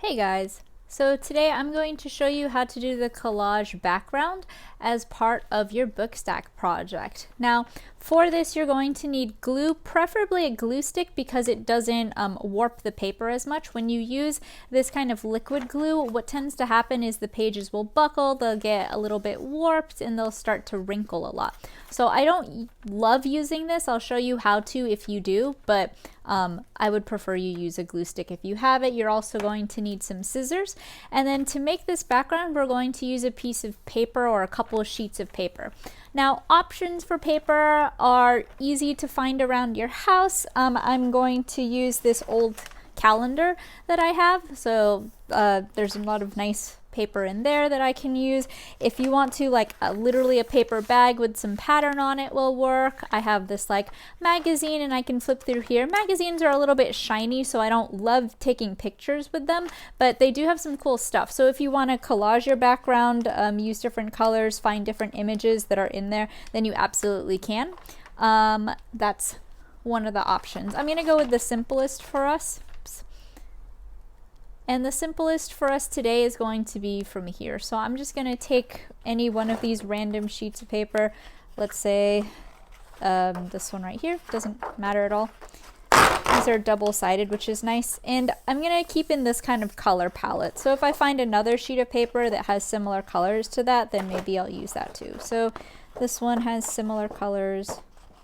Hey guys! So today I'm going to show you how to do the collage background as part of your book stack project. Now for this you're going to need glue, preferably a glue stick because it doesn't warp the paper as much. When you use this kind of liquid glue, what tends to happen is the pages will buckle, they'll get a little bit warped, and they'll start to wrinkle a lot. So I don't love using this. I'll show you how to if you do, but I would prefer you use a glue stick if you have it. You're also going to need some scissors. And then to make this background, we're going to use a piece of paper or a couple of sheets of paper. Now, options for paper are easy to find around your house. I'm going to use this old calendar that I have. So there's a lot of nice paper in there that I can use. If you want to, like literally a paper bag with some pattern on it will work. I have this like magazine and I can flip through here. Magazines are a little bit shiny, so I don't love taking pictures with them, but they do have some cool stuff. So if you want to collage your background, use different colors, find different images that are in there, then you absolutely can. That's one of the options. I'm gonna go with the simplest for us. And the simplest for us today is going to be from here. So I'm just going to take any one of these random sheets of paper. Let's say this one right here. Doesn't matter at all. These are double-sided, which is nice. And I'm going to keep in this kind of color palette. So if I find another sheet of paper that has similar colors to that, then maybe I'll use that too. So this one has similar colors.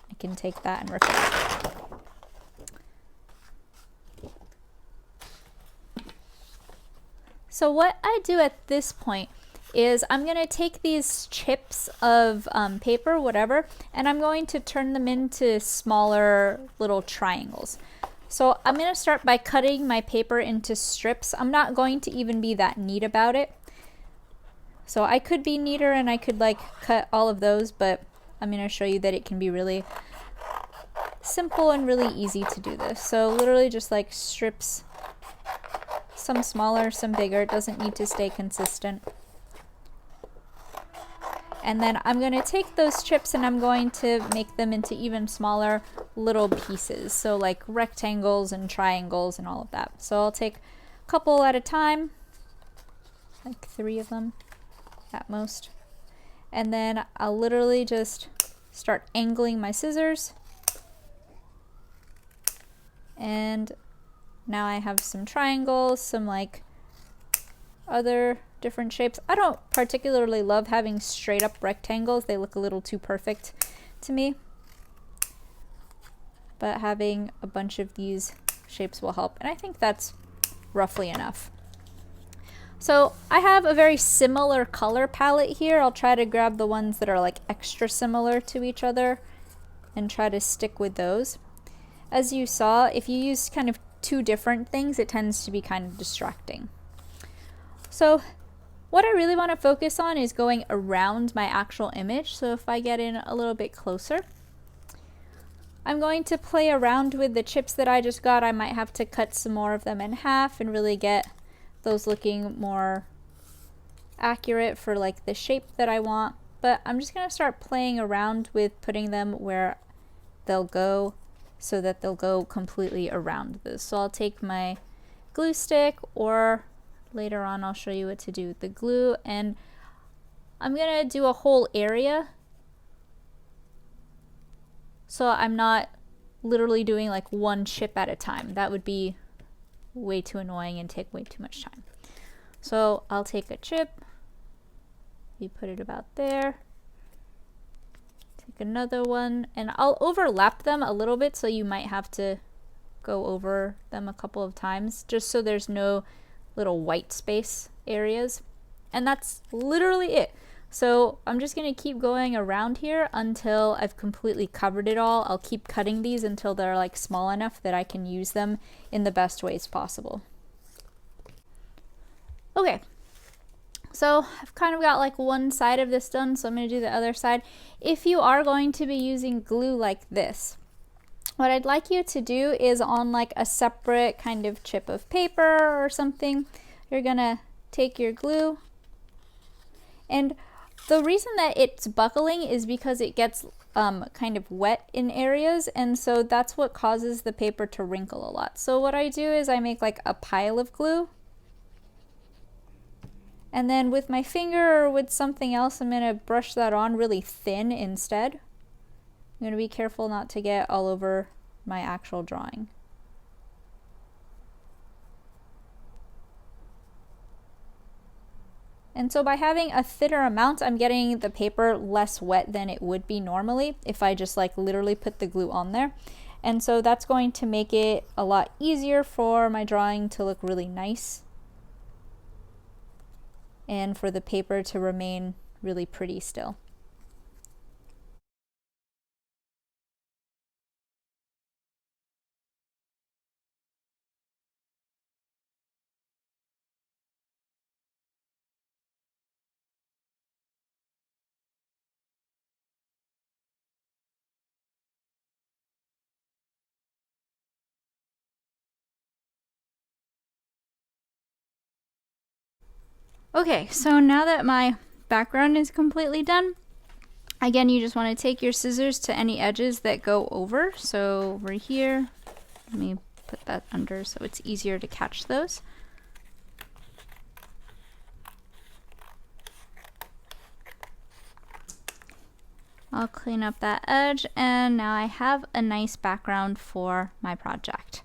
I can take that and replace it. So what I do at this point is I'm going to take these chips of paper, whatever, and I'm going to turn them into smaller little triangles. So I'm going to start by cutting my paper into strips. I'm not going to even be that neat about it. So I could be neater and I could like cut all of those, but I'm going to show you that it can be really simple and really easy to do this. So literally just like strips. Some smaller, some bigger. It doesn't need to stay consistent. And then I'm going to take those chips and I'm going to make them into even smaller little pieces. So like rectangles and triangles and all of that. So I'll take a couple at a time, like 3 of them at most. And then I'll literally just start angling my scissors. And now I have some triangles, some like other different shapes. I don't particularly love having straight up rectangles. They look a little too perfect to me. But having a bunch of these shapes will help. And I think that's roughly enough. So I have a very similar color palette here. I'll try to grab the ones that are like extra similar to each other and try to stick with those. As you saw, if you use kind of 2 different things, it tends to be kind of distracting. So what I really want to focus on is going around my actual image. So if I get in a little bit closer, I'm going to play around with the chips that I just got. I might have to cut some more of them in half and really get those looking more accurate for like the shape that I want. But I'm just going to start playing around with putting them where they'll go, so that they'll go completely around this. So I'll take my glue stick, or later on I'll show you what to do with the glue, and I'm gonna do a whole area. So I'm not literally doing like one chip at a time. That would be way too annoying and take way too much time. So I'll take a chip, we put it about there. Another one, and I'll overlap them a little bit, so you might have to go over them a couple of times just so there's no little white space areas. And that's literally it. So I'm just going to keep going around here until I've completely covered it all. I'll keep cutting these until they're like small enough that I can use them in the best ways possible. Okay. So I've kind of got like one side of this done, so I'm going to do the other side. If you are going to be using glue like this, what I'd like you to do is on like a separate kind of chip of paper or something, you're going to take your glue. And the reason that it's buckling is because it gets kind of wet in areas, and so that's what causes the paper to wrinkle a lot. So what I do is I make like a pile of glue. And then with my finger or with something else, I'm going to brush that on really thin instead. I'm going to be careful not to get all over my actual drawing. And so by having a thinner amount, I'm getting the paper less wet than it would be normally if I just like literally put the glue on there. And so that's going to make it a lot easier for my drawing to look really nice and for the paper to remain really pretty still. Okay, so now that my background is completely done, again, you just want to take your scissors to any edges that go over. So over here, let me put that under so it's easier to catch those. I'll clean up that edge, and now I have a nice background for my project.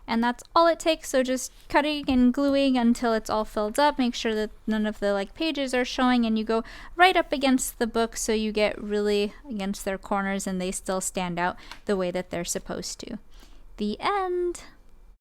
And that's all it takes, so just cutting and gluing until it's all filled up. Make sure that none of the pages are showing, and you go right up against the book so you get really against their corners and they still stand out the way that they're supposed to. The end.